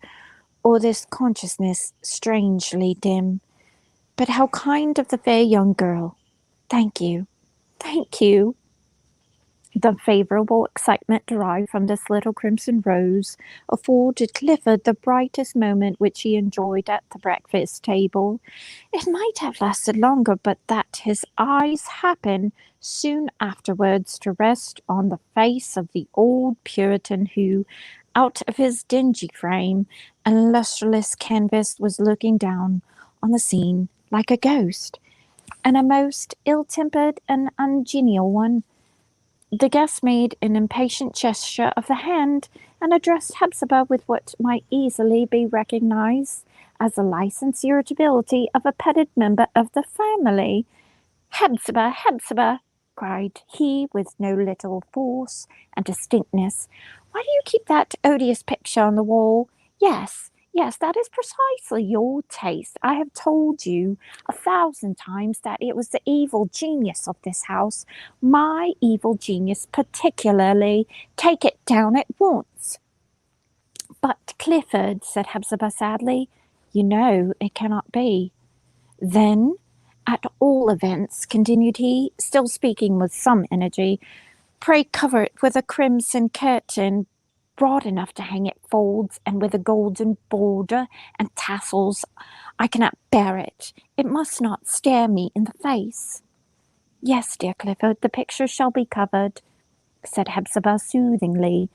or this consciousness strangely dim. But how kind of the fair young girl. Thank you. Thank you. The favourable excitement derived from this little crimson rose afforded Clifford the brightest moment which he enjoyed at the breakfast table. It might have lasted longer, but that his eyes happened soon afterwards to rest on the face of the old Puritan who, out of his dingy frame and lustreless canvas, was looking down on the scene like a ghost, and a most ill-tempered and ungenial one. The guest made an impatient gesture of the hand and addressed Hepzibah with what might easily be recognized as the licensed irritability of a petted member of the family. "Hepzibah, Hepzibah!" cried he with no little force and distinctness. "Why do you keep that odious picture on the wall? Yes, yes, that is precisely your taste. I have told you 1,000 times that it was the evil genius of this house, my evil genius particularly. Take it down at once." "But, Clifford," said Hepzibah sadly, "you know it cannot be." "Then, at all events," continued he, still speaking with some energy, "pray cover it with a crimson curtain, broad enough to hang its folds, and with a golden border and tassels. I cannot bear it. It must not stare me in the face." "Yes, dear Clifford, the picture shall be covered," said Hepzibah soothingly.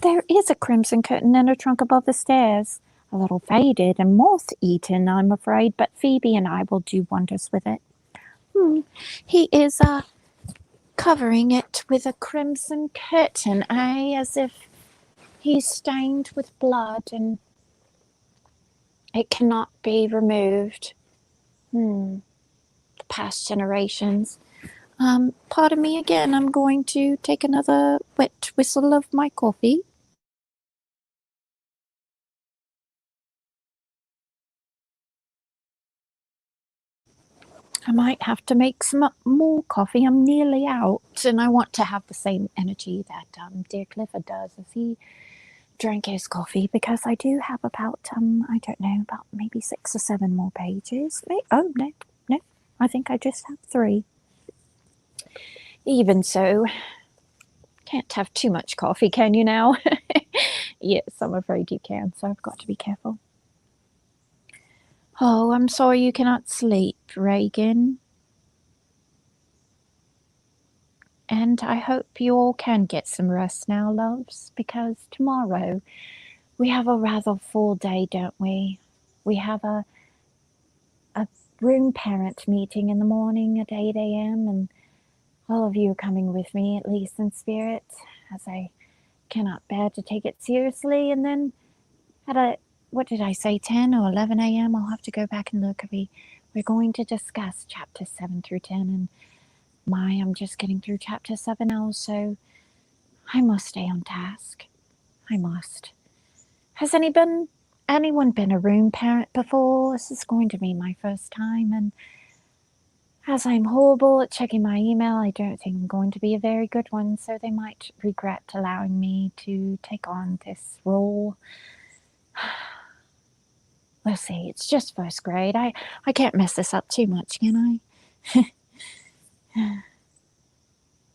"There is a crimson curtain in a trunk above the stairs, a little faded and moth-eaten, I'm afraid, but Phoebe and I will do wonders with it." He is covering it with a crimson curtain, as if he's stained with blood and it cannot be removed. The past generations. Pardon me again, I'm going to take another wet whistle of my coffee. I might have to make some more coffee. I'm nearly out, and I want to have the same energy that dear Clifford does as he drank his coffee, because I do have about, I don't know, about maybe 6 or 7 more pages. Oh, no, I think I just have 3. Even so, can't have too much coffee, can you now? Yes, I'm afraid you can, so I've got to be careful. Oh, I'm sorry you cannot sleep, Reagan. And I hope you all can get some rest now, loves, because tomorrow we have a rather full day, don't we? We have a room parent meeting in the morning at 8 a.m. and all of you are coming with me, at least in spirit, as I cannot bear to take it seriously. And then at what did I say, 10 or 11 a.m.? I'll have to go back and look. We're going to discuss chapters 7 through 10, and I'm just getting through chapter 7 now, so I must stay on task. I must. Has anyone been a room parent before? This is going to be my first time, and as I'm horrible at checking my email, I don't think I'm going to be a very good one, so they might regret allowing me to take on this role. We'll see. It's just first grade. I can't mess this up too much, can I?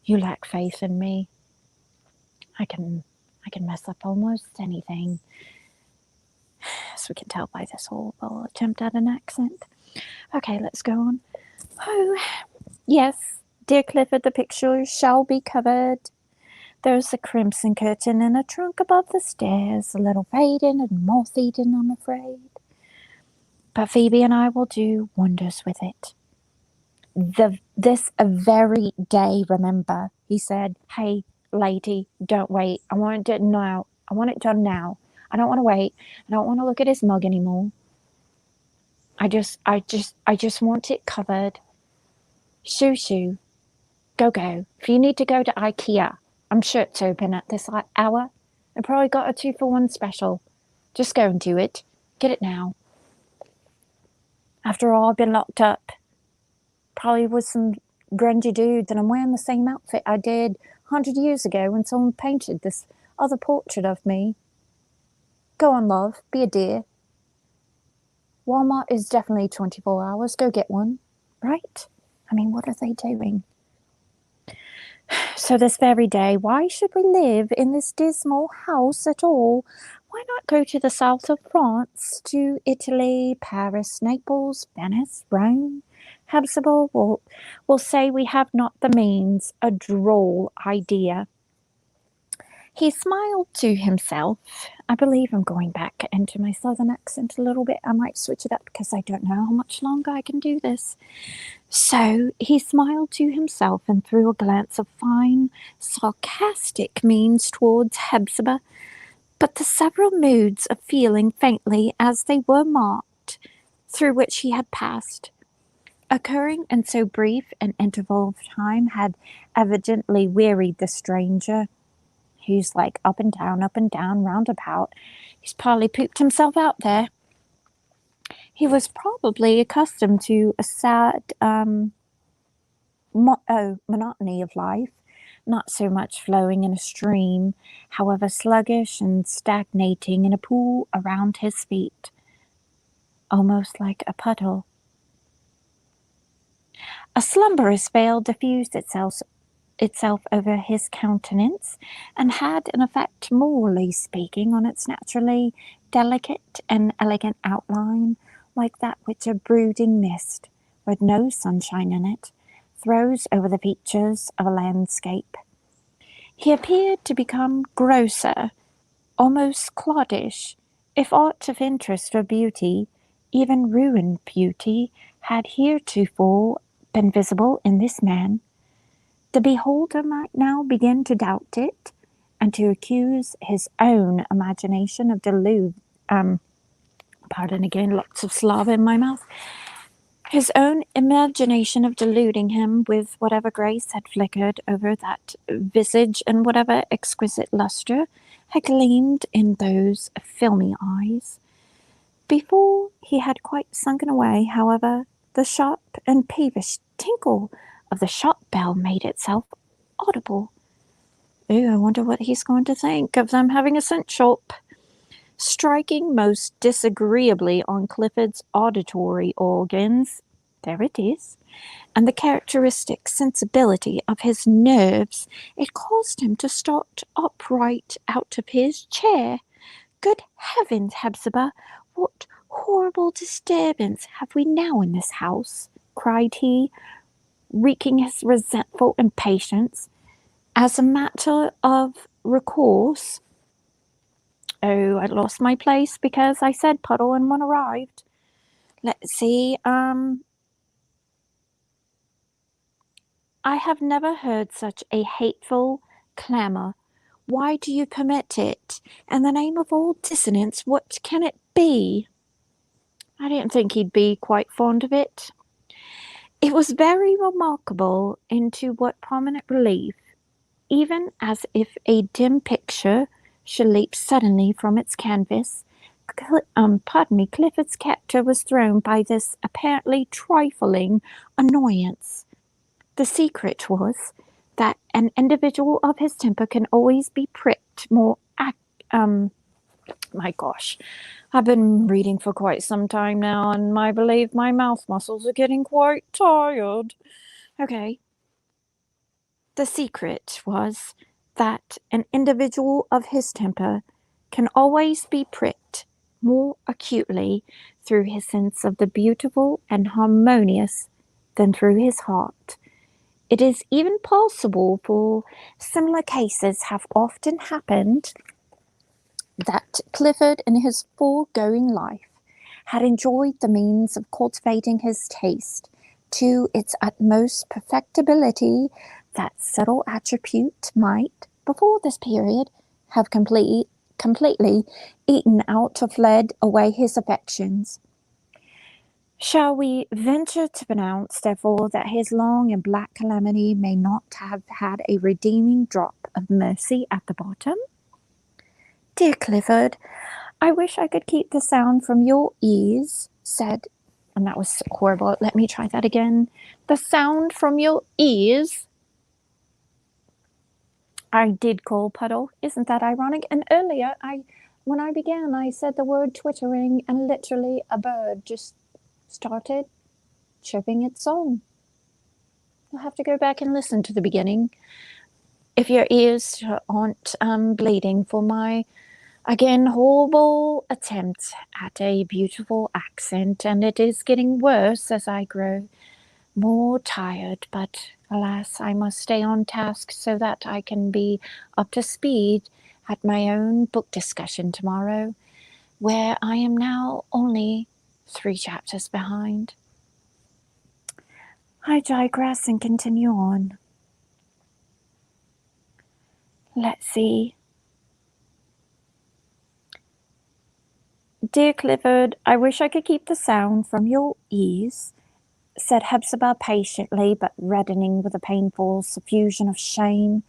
You lack faith in me. I can mess up almost anything, as we can tell by this horrible attempt at an accent. Okay, let's go on. Oh, yes, dear Clifford, the pictures shall be covered. There's a crimson curtain in a trunk above the stairs, a little faded and moth-eaten, I'm afraid. But Phoebe and I will do wonders with it. This very day, remember, he said, hey, lady, don't wait. I want it now. I want it done now. I don't want to wait. I don't want to look at his mug anymore. I just want it covered. Shoo. Go. If you need to go to IKEA, I'm sure it's open at this hour. I probably got a 2-for-1 special. Just go and do it. Get it now. After all, I've been locked up. Probably with some grungy dudes, and I'm wearing the same outfit I did 100 years ago when someone painted this other portrait of me. Go on, love. Be a dear. Walmart is definitely 24 hours. Go get one. Right? I mean, what are they doing? So this very day, why should we live in this dismal house at all? Why not go to the south of France, to Italy, Paris, Naples, Venice, Rome? Hepzibah will say we have not the means. A droll idea. He smiled to himself. I believe I'm going back into my southern accent a little bit. I might switch it up because I don't know how much longer I can do this. So he smiled to himself and threw a glance of fine, sarcastic means towards Hepzibah, but the several moods of feeling faintly as they were marked, through which he had passed, occurring in so brief an interval of time, had evidently wearied the stranger, who's like up and down, round about. He's partly pooped himself out there. He was probably accustomed to a sad monotony of life, not so much flowing in a stream, however sluggish, and stagnating in a pool around his feet, almost like a puddle. A slumberous veil diffused itself over his countenance, and had an effect, morally speaking, on its naturally delicate and elegant outline, like that which a brooding mist, with no sunshine in it, throws over the features of a landscape. He appeared to become grosser, almost cloddish, if aught of interest or beauty, even ruined beauty, had heretofore been visible in this man. The beholder might now begin to doubt it, and to accuse his own imagination of pardon again, lots of Slav in my mouth. His own imagination of deluding him with whatever grace had flickered over that visage, and whatever exquisite lustre had gleamed in those filmy eyes. Before he had quite sunken away, however, The sharp and peevish tinkle of the shop bell made itself audible. Ooh, I wonder what he's going to think of them having a scent shop. Striking most disagreeably on Clifford's auditory organs, there it is, and the characteristic sensibility of his nerves, it caused him to start upright out of his chair. Good heavens, Hepzibah, what horrible disturbance have we now in this house? Cried he, wreaking his resentful impatience. As a matter of recourse, oh, I lost my place because I said puddle and one arrived. Let's see, I have never heard such a hateful clamour. Why do you permit it? In the name of all dissonance, what can it be? I didn't think he'd be quite fond of it. It was very remarkable into what prominent relief, even as if a dim picture should leap suddenly from its canvas. Clifford's captor was thrown by this apparently trifling annoyance. The secret was that an individual of his temper can always be pricked more my gosh, I've been reading for quite some time now, and I believe my mouth muscles are getting quite tired. Okay. The secret was that an individual of his temper can always be pricked more acutely through his sense of the beautiful and harmonious than through his heart. It is even possible, for similar cases have often happened, that Clifford in his foregoing life had enjoyed the means of cultivating his taste to its utmost perfectibility. That subtle attribute might, before this period, have completely eaten out or fled away his affections. Shall we venture to pronounce, therefore, that his long and black calamity may not have had a redeeming drop of mercy at the bottom? Dear Clifford, I wish I could keep the sound from your ears, said, and that was horrible. Let me try that again. The sound from your ears. I did call Puddle. Isn't that ironic? And earlier, when I began, I said the word twittering, and literally a bird just started chirping its song. You'll have to go back and listen to the beginning if your ears aren't bleeding for my, again, horrible attempt at a beautiful accent, and it is getting worse as I grow more tired, but alas, I must stay on task so that I can be up to speed at my own book discussion tomorrow, where I am now only 3 chapters behind. I digress and continue on. Let's see. Dear Clifford, I wish I could keep the sound from your ears, said Hepzibah patiently, but reddening with a painful suffusion of shame.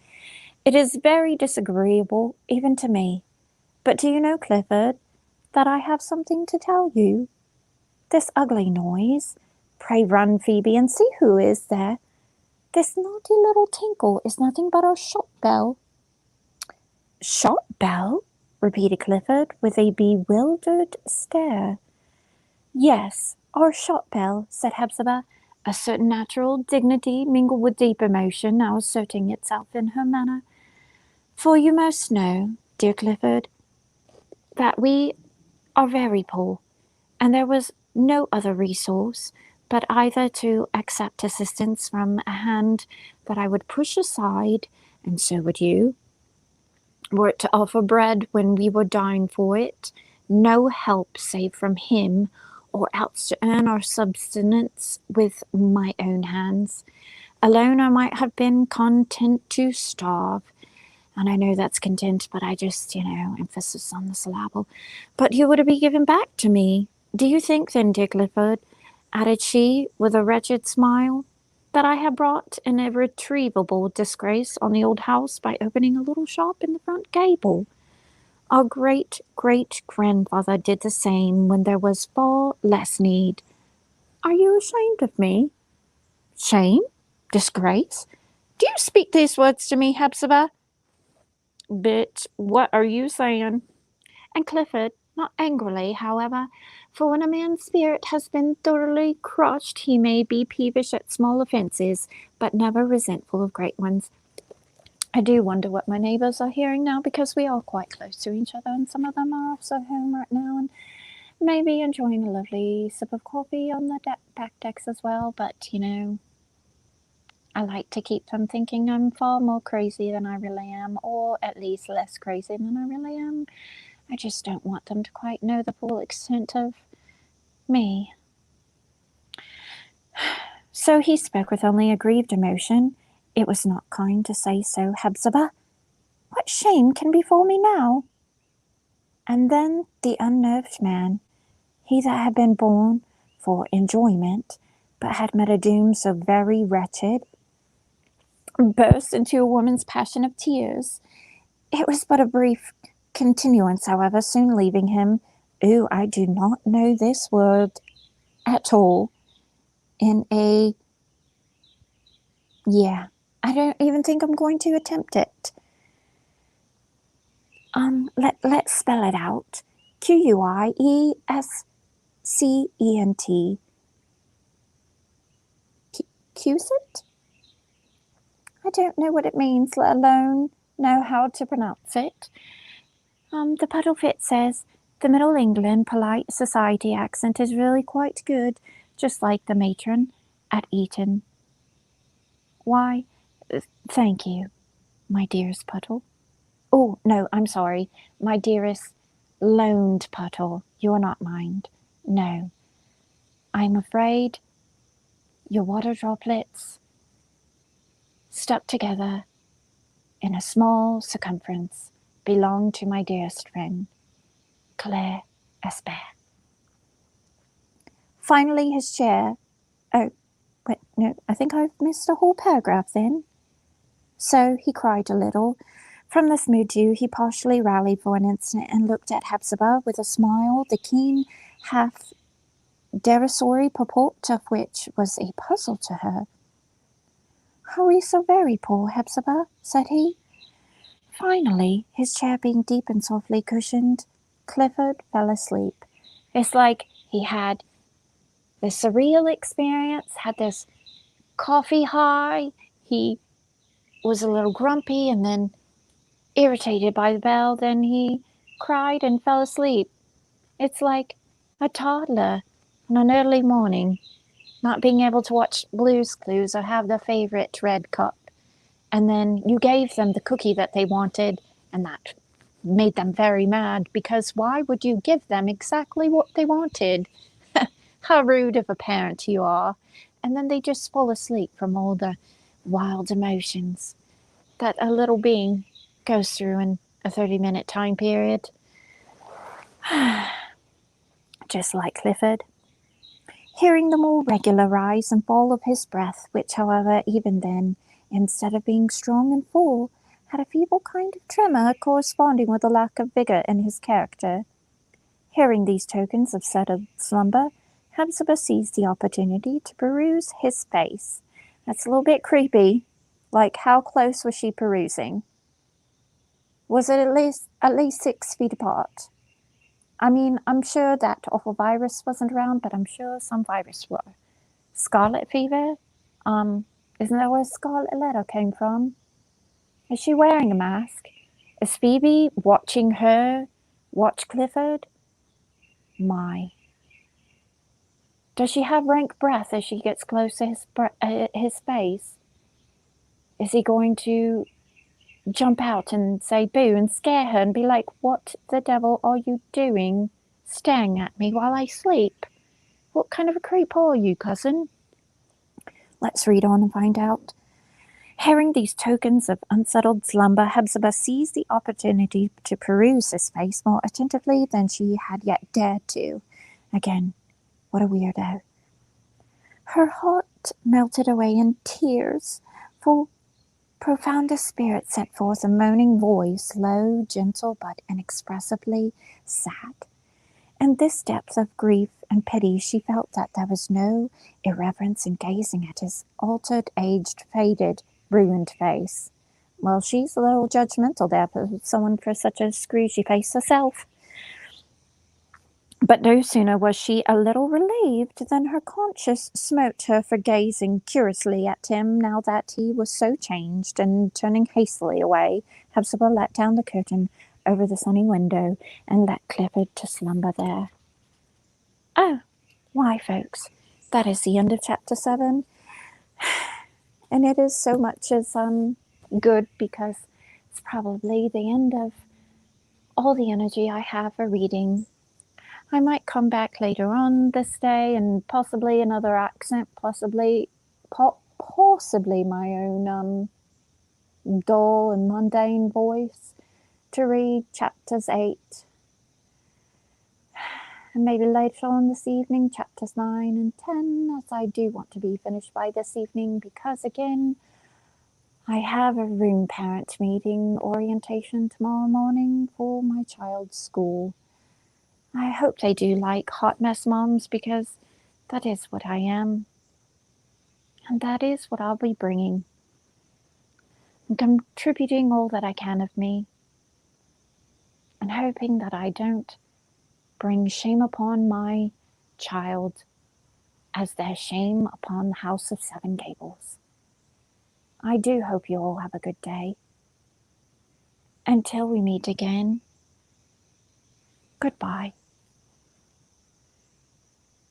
It is very disagreeable, even to me. But do you know, Clifford, that I have something to tell you? This ugly noise. Pray run, Phoebe, and see who is there. This naughty little tinkle is nothing but our shop bell. Shop bell? Repeated Clifford, with a bewildered stare. Yes, our shop bell, said Hepzibah, a certain natural dignity mingled with deep emotion now asserting itself in her manner. For you must know, dear Clifford, that we are very poor, and there was no other resource but either to accept assistance from a hand that I would push aside, and so would you, were it to offer bread when we were dying for it, no help save from him, or else to earn our subsistence with my own hands. Alone I might have been content to starve, and I know that's content, but I just, emphasis on the syllable. But you were to be given back to me. Do you think then, dear Clifford, added she, with a wretched smile, that I have brought an irretrievable disgrace on the old house by opening a little shop in the front gable? Our great-great-grandfather did the same when there was far less need. Are you ashamed of me? Shame? Disgrace? Do you speak these words to me, Hepzibah? Bitch, what are you saying? And Clifford, not angrily, however, for when a man's spirit has been thoroughly crushed, he may be peevish at small offences, but never resentful of great ones. I do wonder what my neighbours are hearing now, because we are quite close to each other, and some of them are also home right now, and maybe enjoying a lovely sip of coffee on the back decks as well. But, I like to keep them thinking I'm far more crazy than I really am, or at least less crazy than I really am. I just don't want them to quite know the full extent of me. So he spoke with only a grieved emotion. It was not kind to say so, Hepzibah. What shame can befall me now? And then the unnerved man, he that had been born for enjoyment, but had met a doom so very wretched, burst into a woman's passion of tears. It was but a brief continuance, however, soon leaving him. Ooh, I do not know this word at all. I don't even think I'm going to attempt it. Let's spell it out. Quiescent. Cusent? I don't know what it means, let alone know how to pronounce it. The Puddlefit says the Middle England polite society accent is really quite good, just like the matron at Eton. Why, thank you, my dearest Puddle. Oh, no, I'm sorry, my dearest loaned Puddle. You are not mine. No, I'm afraid your water droplets stuck together in a small circumference belong to my dearest friend, Claire Espert. Finally, his chair. Oh, wait, no, I think I've missed a whole paragraph then. So he cried a little. From this mood, too, he partially rallied for an instant and looked at Hepzibah with a smile, the keen, half derisory purport of which was a puzzle to her. Are we so very poor, Hepzibah? Said he. Finally, his chair being deep and softly cushioned, Clifford fell asleep. It's like he had the surreal experience, had this coffee high, he was a little grumpy and then irritated by the bell, then he cried and fell asleep. It's like a toddler on an early morning, not being able to watch Blue's Clues or have their favorite red cup. And then you gave them the cookie that they wanted, and that made them very mad, because why would you give them exactly what they wanted? How rude of a parent you are. And then they just fall asleep from all the wild emotions that a little being goes through in a 30-minute time period. Just like Clifford. Hearing the more regular rise and fall of his breath, which, however, even then, instead of being strong and full, had a feeble kind of tremor corresponding with the lack of vigour in his character. Hearing these tokens of settled slumber, Hepzibah seized the opportunity to peruse his face. That's a little bit creepy. Like, how close was she perusing? Was it at least 6 feet apart? I mean, I'm sure that awful virus wasn't around, but I'm sure some virus were. Scarlet fever? Isn't that where Scarlet Letter came from? Is she wearing a mask? Is Phoebe watching her watch Clifford? My. Does she have rank breath as she gets close to his face? Is he going to jump out and say boo and scare her and be like, what the devil are you doing staring at me while I sleep? What kind of a creep are you, cousin? Let's read on and find out. Hearing these tokens of unsettled slumber, Hepzibah seized the opportunity to peruse his face more attentively than she had yet dared to. Again, what a weirdo. Her heart melted away in tears, for profoundest spirit sent forth a moaning voice, low, gentle, but inexpressibly sad. In this depth of grief and pity she felt that there was no irreverence in gazing at his altered, aged, faded, ruined face. Well, she's a little judgmental there for someone for such a scroogey face herself. But no sooner was she a little relieved than her conscience smote her for gazing curiously at him now that he was so changed, and turning hastily away, Hepzibah let down the curtain over the sunny window and let Clifford to slumber there. Oh, why, folks, that is the end of chapter 7. And it is so much as good because it's probably the end of all the energy I have for reading. I might come back later on this day and possibly another accent, possibly my own dull and mundane voice to read chapters 8. And maybe later on this evening, chapters 9 and 10, as I do want to be finished by this evening because, again, I have a room parent meeting orientation tomorrow morning for my child's school. I hope they do like hot mess moms because that is what I am. And that is what I'll be bringing. And contributing all that I can of me. And hoping that I don't bring shame upon my child as there's shame upon the house of Seven Gables. I do hope you all have a good day. Until we meet again, goodbye.